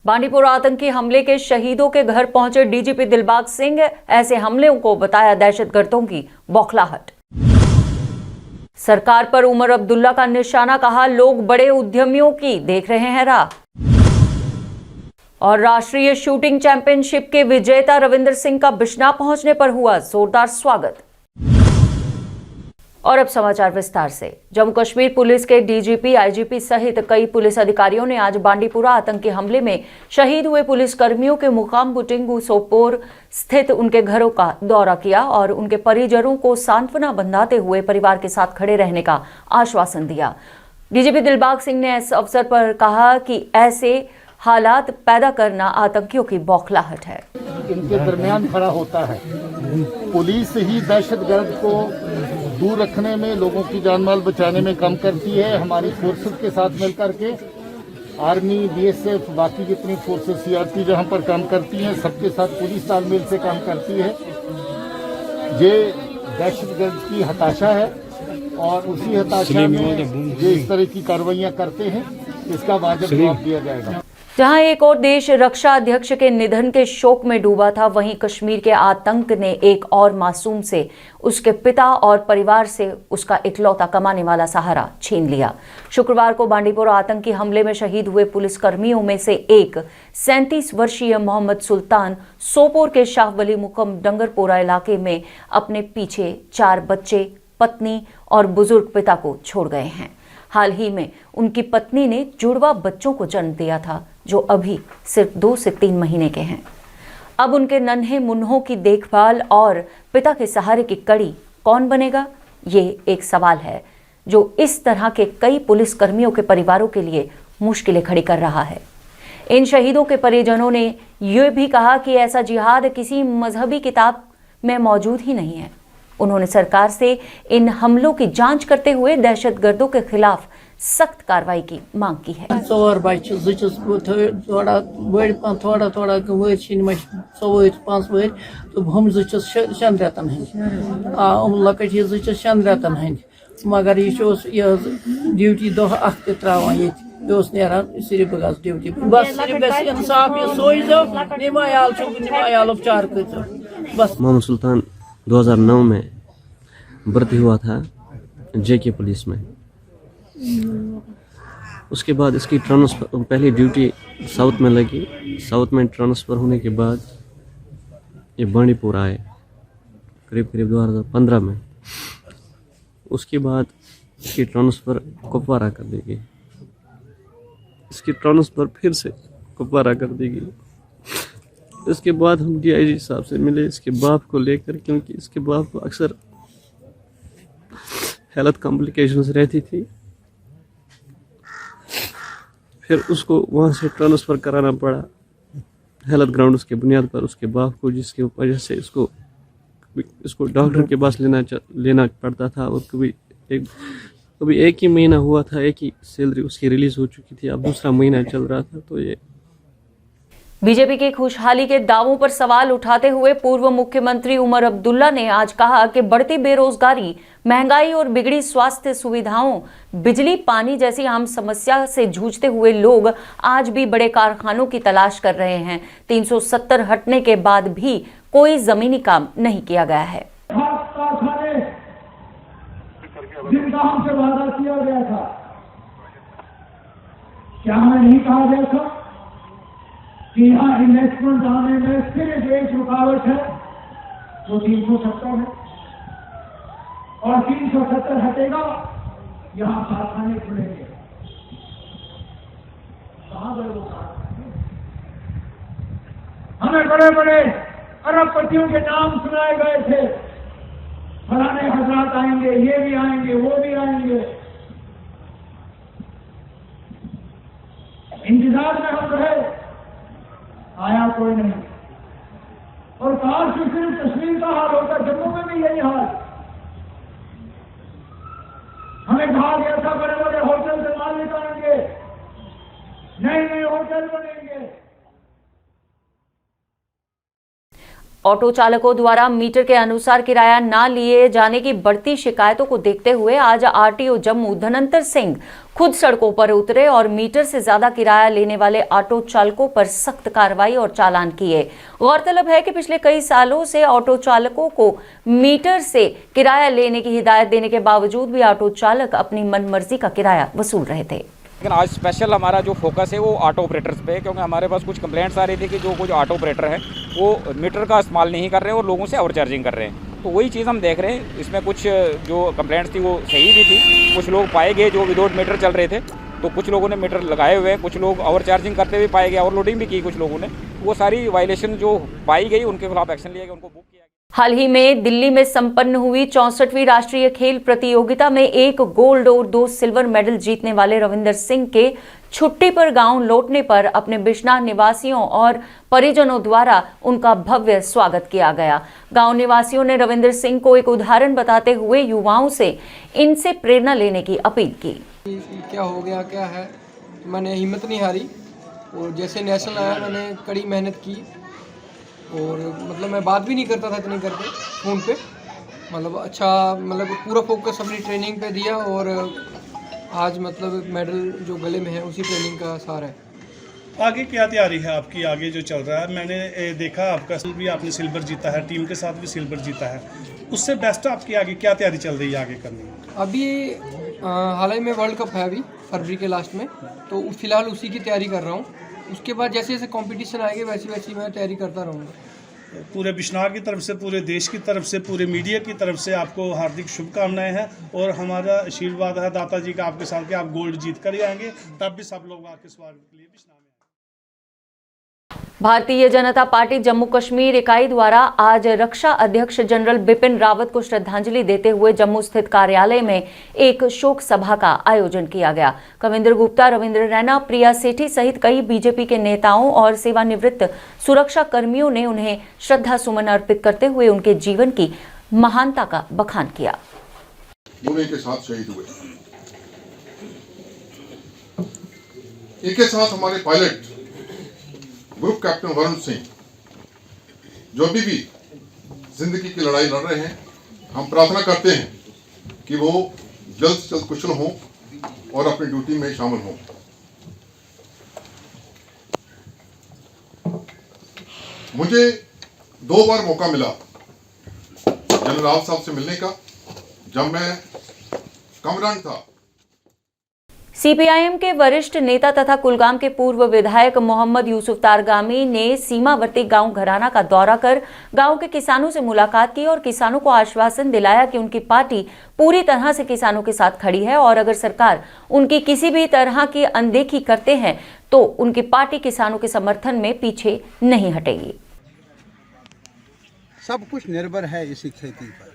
बांडीपुरा आतंकी हमले के शहीदों के घर पहुंचे डीजीपी दिलबाग सिंह। ऐसे हमलों को बताया दहशतगर्दों की बौखलाहट। सरकार पर उमर अब्दुल्ला का निशाना, कहा लोग बड़े उद्यमियों की देख रहे हैं राह। और राष्ट्रीय शूटिंग चैंपियनशिप के विजेता रविंदर सिंह का बिश्नाह पहुंचने पर हुआ जोरदार स्वागत। और अब समाचार विस्तार से। जम्मू कश्मीर पुलिस के डीजीपी, आईजीपी सहित कई पुलिस अधिकारियों ने आज बांडीपुरा आतंकी हमले में शहीद हुए पुलिस कर्मियों के मुकाम बुटिंगु सोपोर स्थित उनके घरों का दौरा किया और उनके परिजनों को सांत्वना बंधाते हुए परिवार के साथ खड़े रहने का आश्वासन दिया। डीजीपी दिलबाग सिंह ने इस अवसर पर कहा कि ऐसे हालात पैदा करना आतंकियों की बौखलाहट है। इनके दरमियान खड़ा होता है। पुलिस ही दहशतगर्द को दूर रखने में, लोगों की जान माल बचाने में काम करती है। हमारी फोर्सेस के साथ मिलकर के आर्मी, बीएसएफ, बाकी जितनी फोर्सेस, सीआरपी जहां पर काम करती हैं, सबके साथ पुलिस तालमेल से काम करती है। ये दहशतगर्द की हताशा है और उसी हताशा में जो इस तरह की कार्रवाइयां करते हैं, इसका वाजिब जवाब दिया जाएगा। जहां एक और देश रक्षा अध्यक्ष के निधन के शोक में डूबा था, वहीं कश्मीर के आतंक ने एक और मासूम से, उसके पिता और परिवार से उसका इकलौता कमाने वाला सहारा छीन लिया। शुक्रवार को बांडीपुरा आतंकी हमले में शहीद हुए पुलिसकर्मियों में से एक 37 वर्षीय मोहम्मद सुल्तान सोपोर के शाह वली मुकम डंगरपोरा इलाके में अपने पीछे 4 बच्चे, पत्नी और बुजुर्ग पिता को छोड़ गए हैं। हाल ही में उनकी पत्नी ने जुड़वा बच्चों को जन्म दिया था, जो अभी सिर्फ 2 से 3 महीने के हैं। अब उनके नन्हे मुन्नों की देखभाल और पिता के सहारे की कड़ी कौन बनेगा, ये एक सवाल है जो इस तरह के कई पुलिसकर्मियों के परिवारों के लिए मुश्किलें खड़ी कर रहा है। इन शहीदों के परिजनों ने यह भी कहा कि ऐसा जिहाद किसी मजहबी किताब में मौजूद ही नहीं है। उन्होंने सरकार से इन हमलों की जांच करते हुए दहशतगर्दों के खिलाफ सख्त कार्रवाई की मांग की है। 4 बच्चे थोड़ा वर 5 वर तो हम 6 रेतन हंद लकट 6 रेतन हंद, मगर यह ड्यूटी दह अख त्रावान ये सिर्फ गज ड्यूटी बस सिर्फ इंसाफ ये सोचो निमायाल उपचार कर बस। मोहम्मद सुल्तान 2009 में भर्ती हुआ था जेके पुलिस में। उसके बाद इसकी ट्रांसफर, पहली ड्यूटी साउथ में लगी। साउथ में ट्रांसफ़र होने के बाद ये बांडीपुरा आए करीब 2015 में। उसके बाद इसकी ट्रांसफ़र कुपवारा कर दी गई। इसकी ट्रांसफ़र फिर से कुपवारा कर दी गई। इसके बाद हम डीआईजी साहब से मिले इसके बाप को लेकर, क्योंकि इसके बाप को अक्सर हेल्थ कॉम्प्लिकेशंस रहती थी। फिर उसको वहाँ से ट्रांसफ़र कराना पड़ा हेल्थ ग्राउंड्स के बुनियाद पर उसके बाप को, जिसकी वजह से इसको डॉक्टर के पास लेना पड़ता था। और कभी एक ही महीना हुआ था, एक ही सैलरी उसकी रिलीज़ हो चुकी थी, अब दूसरा महीना चल रहा था। तो ये बीजेपी की खुशहाली के दावों पर सवाल उठाते हुए पूर्व मुख्यमंत्री उमर अब्दुल्ला ने आज कहा कि बढ़ती बेरोजगारी, महंगाई और बिगड़ी स्वास्थ्य सुविधाओं, बिजली, पानी जैसी आम समस्या से जूझते हुए लोग आज भी बड़े कारखानों की तलाश कर रहे हैं। 370 हटने के बाद भी कोई जमीनी काम नहीं किया गया है। जिनका हमसे वादा किया गया था, क्या हमें नहीं कहा गया था कि यहाँ इन्वेस्टमेंट आने में सिर्फ एक रुकावट है, वो 370 है, और 370 हटेगा, यहाँ कारखाने खुलेंगे। कहाँ गए वो कारखाने? हमें बड़े बड़े अरबपतियों के नाम सुनाए गए थे, फलाने हजरात आएंगे, ये भी आएंगे, वो भी आएंगे। इंतजार में हम रहे, आया कोई नहीं। और काश सिर्फ कश्मीर का हाल होता, जम्मू में भी यही हाल। हमें कहा गया था बड़े बड़े होटल से माल निकालेंगे, नए नए होटल बनेंगे। ऑटो चालकों द्वारा मीटर के अनुसार किराया न लिए जाने की बढ़ती शिकायतों को देखते हुए आज आरटीओ जम्मू धनंतर सिंह खुद सड़कों पर उतरे और मीटर से ज्यादा किराया लेने वाले ऑटो चालकों पर सख्त कार्रवाई और चालान किए। गौरतलब है कि पिछले कई सालों से ऑटो चालकों को मीटर से किराया लेने की हिदायत देने के बावजूद भी ऑटो चालक अपनी मनमर्जी का किराया वसूल रहे थे। लेकिन आज स्पेशल हमारा जो फोकस है वो ऑटो ऑपरेटर्स पे है, क्योंकि हमारे पास कुछ कंप्लेंट्स आ रही थी कि जो कुछ ऑटो ऑपरेटर है वो मीटर का इस्तेमाल नहीं कर रहे हैं और लोगों से ओवर चार्जिंग कर रहे हैं। तो वही चीज़ हम देख रहे हैं, इसमें कुछ जो कंप्लेंट्स थी वो सही भी थी, कुछ लोग पाए गए जो विदाउट मीटर चल रहे थे, तो कुछ लोगों ने मीटर लगाए हुए, कुछ लोग ओवर चार्जिंग करते हुए पाए गए, ओवरलोडिंग भी की कुछ लोगों ने। वो सारी वायलेशन जो पाई गई उनके खिलाफ एक्शन लिया गया, उनको बुक किया गया। हाल ही में दिल्ली में संपन्न हुई 64वीं राष्ट्रीय खेल प्रतियोगिता में 1 गोल्ड और 2 सिल्वर मेडल जीतने वाले रविंदर सिंह के छुट्टी पर गांव लौटने पर अपने बिश्नाह निवासियों और परिजनों द्वारा उनका भव्य स्वागत किया गया। गांव निवासियों ने रविंदर सिंह को एक उदाहरण बताते हुए युवाओं से इनसे प्रेरणा लेने की अपील की। क्या हो गया क्या है, मैंने हिम्मत नहीं हारी और जैसे नेशनल आया मैंने कड़ी मेहनत की और मतलब मैं बात भी नहीं करता था इतनी करके फ़ोन पे, मतलब अच्छा मतलब पूरा फोकस अपनी ट्रेनिंग पे दिया और आज मतलब मेडल जो गले में है उसी ट्रेनिंग का सार है। आगे क्या तैयारी है आपकी, आगे जो चल रहा है? मैंने देखा आपका भी आपने सिल्वर जीता है, टीम के साथ भी सिल्वर जीता है, उससे बेस्ट आपकी आगे क्या तैयारी चल रही है आगे करनी है? अभी हाल ही में वर्ल्ड कप है अभी फरवरी के लास्ट में, तो फिलहाल उसी की तैयारी कर रहा हूँ। उसके बाद जैसे जैसे कंपटीशन आएंगे वैसी वैसी मैं तैयारी करता रहूँगा। पूरे बिश्नाह की तरफ से, पूरे देश की तरफ से, पूरे मीडिया की तरफ से आपको हार्दिक शुभकामनाएं हैं और हमारा आशीर्वाद है दाता जी का आपके साथ कि आप गोल्ड जीत कर ही आएंगे, तब भी सब लोग आपके स्वागत के लिए बिश्नाह में। भारतीय जनता पार्टी जम्मू कश्मीर इकाई द्वारा आज रक्षा अध्यक्ष जनरल बिपिन रावत को श्रद्धांजलि देते हुए जम्मू स्थित कार्यालय में एक शोक सभा का आयोजन किया गया। कविंदर गुप्ता, रविंद्र रैना, प्रिया सेठी सहित कई बीजेपी के नेताओं और सेवानिवृत्त सुरक्षा कर्मियों ने उन्हें श्रद्धा सुमन अर्पित करते हुए उनके जीवन की महानता का बखान किया। के साथ शहीद हुए, इनके साथ हमारे pilot group captain Varun Singh जो अभी भी जिंदगी की लड़ाई लड़ रहे हैं, हम प्रार्थना करते हैं कि वो जल्द से जल्द कुशल हों और अपनी ड्यूटी में शामिल हों। मुझे 2 बार मौका मिला जनरल रावत साहब से मिलने का, जब मैं कमांडेंट था। सीपीआईएम के वरिष्ठ नेता तथा कुलगाम के पूर्व विधायक मोहम्मद यूसुफ तारगामी ने सीमावर्ती गांव घराना का दौरा कर गांव के किसानों से मुलाकात की और किसानों को आश्वासन दिलाया कि उनकी पार्टी पूरी तरह से किसानों के साथ खड़ी है और अगर सरकार उनकी किसी भी तरह की अनदेखी करते हैं तो उनकी पार्टी किसानों के समर्थन में पीछे नहीं हटेगी। सब कुछ निर्भर है इसी खेती पर,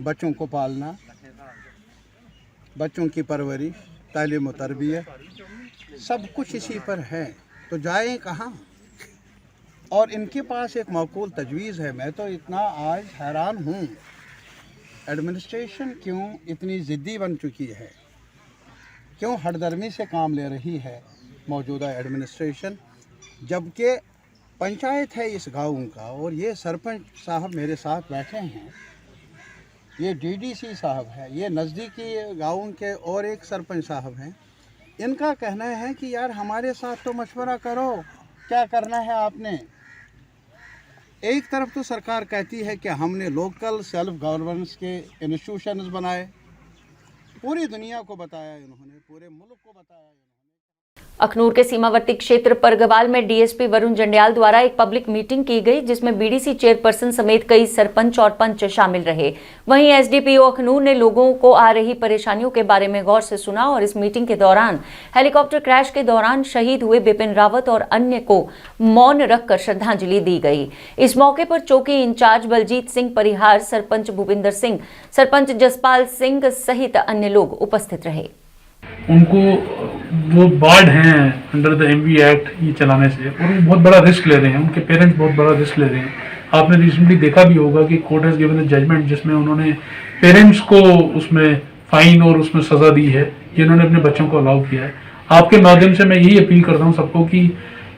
बच्चों को पालना, बच्चों की परवरिश, तालीम और तरबियत, सब कुछ इसी पर है, तो जाएं कहाँ? और इनके पास एक माकूल तजवीज़ है। मैं तो इतना आज हैरान हूँ, एडमिनिस्ट्रेशन क्यों इतनी ज़िद्दी बन चुकी है, क्यों हरदर्मी से काम ले रही है मौजूदा एडमिनिस्ट्रेशन, जबकि पंचायत है इस गाँव का और ये सरपंच साहब मेरे साथ बैठे हैं, ये डीडीसी साहब है, ये नज़दीकी गाँव के और एक सरपंच साहब हैं। इनका कहना है कि यार हमारे साथ तो मशवरा करो, क्या करना है आपने। एक तरफ तो सरकार कहती है कि हमने लोकल सेल्फ गवर्नेंस के इंस्टीट्यूशंस बनाए, पूरी दुनिया को बताया इन्होंने, पूरे मुल्क को बताया। अखनूर के सीमावर्ती क्षेत्र परगवाल में डीएसपी वरुण जंडियाल द्वारा एक पब्लिक मीटिंग की गई जिसमें बीडीसी चेयरपर्सन समेत कई सरपंच और पंच शामिल रहे। वहीं एसडीपीओ अखनूर ने लोगों को आ रही परेशानियों के बारे में गौर से सुना और इस मीटिंग के दौरान हेलीकॉप्टर क्रैश के दौरान शहीद हुए बिपिन रावत और अन्य को मौन रखकर श्रद्धांजलि दी गई। इस मौके पर चौकी इंचार्ज बलजीत सिंह परिहार, सरपंच भूपिंदर सिंह, सरपंच जसपाल सिंह सहित अन्य लोग उपस्थित रहे। उनको वो बार्ड हैं अंडर द एमवी एक्ट ये चलाने से, और वो बहुत बड़ा रिस्क ले रहे हैं, उनके पेरेंट्स बहुत बड़ा रिस्क ले रहे हैं। आपने रिसेंटली देखा भी होगा कि court has given a judgment जिसमें उन्होंने पेरेंट्स को उसमें फाइन और उसमें सज़ा दी है जिन्होंने अपने बच्चों को अलाउ किया है। आपके माध्यम से मैं यही अपील करता हूँ सबको कि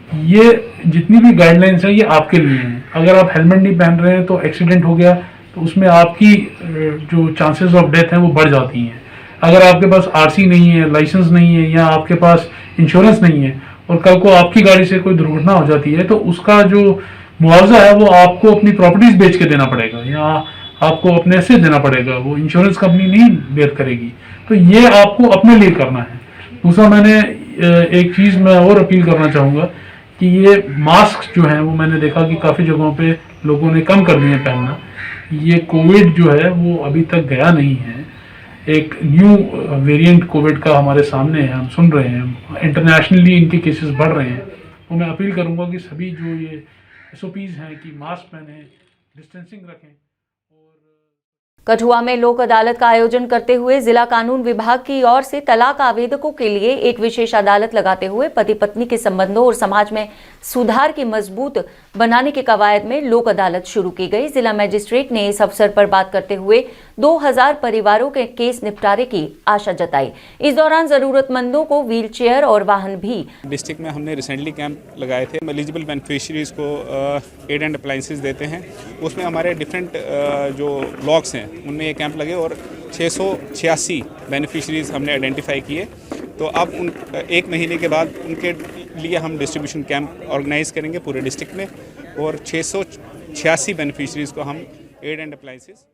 ये जितनी भी गाइडलाइंस है ये आपके लिए हैं। अगर आप हेलमेट नहीं पहन रहे हैं तो एक्सीडेंट हो गया तो उसमें आपकी जो चांसेस ऑफ डेथ हैं वो बढ़ जाती हैं। अगर आपके पास आरसी नहीं है, लाइसेंस नहीं है या आपके पास इंश्योरेंस नहीं है और कल को आपकी गाड़ी से कोई दुर्घटना हो जाती है तो उसका जो मुआवजा है वो आपको अपनी प्रॉपर्टीज बेच के देना पड़ेगा या आपको अपने से देना पड़ेगा, वो इंश्योरेंस कंपनी नहीं बेयर करेगी। तो ये आपको अपने लिए करना है। दूसरा, मैंने एक चीज़ मैं और अपील करना चाहूँगा कि ये मास्क जो हैं वो मैंने देखा कि काफ़ी जगहों पे लोगों ने कम कर दिए हैं पहनना। ये कोविड जो है वो अभी तक गया नहीं है। एक न्यू वेरिएंट कोविड का हमारे सामने है, हम सुन रहे हैं, इंटरनेशनली इनके केसेस बढ़ रहे हैं। तो मैं अपील करूंगा कि सभी जो ये SOPs हैं कि मास्क पहने, डिस्टेंसिंग रखें। कठुआ में लोक अदालत का आयोजन करते हुए जिला कानून विभाग की ओर से तलाक आवेदकों के लिए एक विशेष अदालत लगाते हुए पति पत्नी के संबंधों और समाज में सुधार की मजबूत बनाने के कवायद में लोक अदालत शुरू की गई। जिला मजिस्ट्रेट ने इस अवसर पर बात करते हुए 2000 परिवारों के केस निपटारे की आशा जताई। इस दौरान जरूरतमंदों को व्हीलचेयर और वाहन भी। डिस्ट्रिक्ट में हमने रिसेंटली कैंप लगाए थे। एलिजिबल बेनिफिशियरीज को एड एंड अप्लायंसेस देते हैं, उसमें हमारे डिफरेंट जो ब्लॉक्स हैं उनमें ये कैंप लगे और 686 बेनिफिशरीज हमने आइडेंटिफाई किए। तो अब उन एक महीने के बाद उनके लिए हम डिस्ट्रीब्यूशन कैंप ऑर्गेनाइज करेंगे पूरे डिस्ट्रिक्ट में और 686 बेनिफिशरीज को हम एड एंड अप्लायंसेस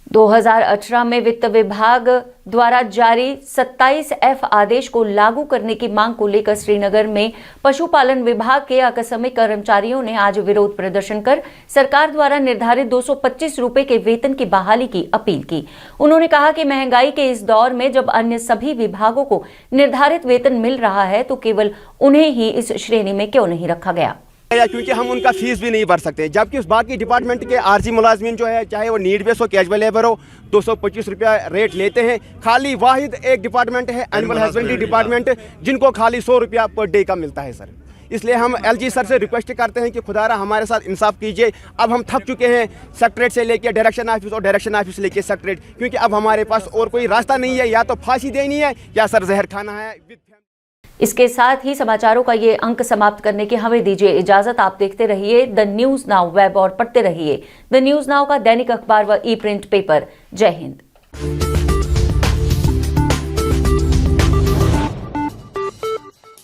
2018 में वित्त विभाग द्वारा जारी 27F आदेश को लागू करने की मांग को लेकर श्रीनगर में पशुपालन विभाग के आकस्मिक कर्मचारियों ने आज विरोध प्रदर्शन कर सरकार द्वारा निर्धारित 225 रुपए के वेतन की बहाली की अपील की। उन्होंने कहा कि महंगाई के इस दौर में जब अन्य सभी विभागों को निर्धारित वेतन मिल रहा है तो केवल उन्हें ही इस श्रेणी में क्यों नहीं रखा गया। क्योंकि हम उनका फीस भी नहीं भर सकते, जबकि उस बाकी डिपार्टमेंट के आरजी मुलाजमीन जो है, चाहे वो नीड बेस हो, कैजुअल लेबर हो, 225 रुपया रेट लेते हैं। खाली वाहिद एक डिपार्टमेंट है एनिमल हस्बेंड्री डिपार्टमेंट, जिनको खाली 100 रुपया पर डे का मिलता है सर। इसलिए हम LG सर से रिक्वेस्ट करते हैं कि खुदारा हमारे साथ इंसाफ कीजिए। अब हम थक चुके हैं सेक्रेटरेट से लेके डायरेक्शन ऑफिस और डायरेक्शन ऑफिस से लेके सेक्रेटरेट, क्योंकि अब हमारे पास और कोई रास्ता नहीं है, या तो फांसी देनी है या सर जहर खाना है। इसके साथ ही समाचारों का ये अंक समाप्त करने की हमें दीजिए इजाजत। आप देखते रहिए द न्यूज नाउ वेब और पढ़ते रहिए द न्यूज नाउ का दैनिक अखबार व ई प्रिंट पेपर। जय हिंद।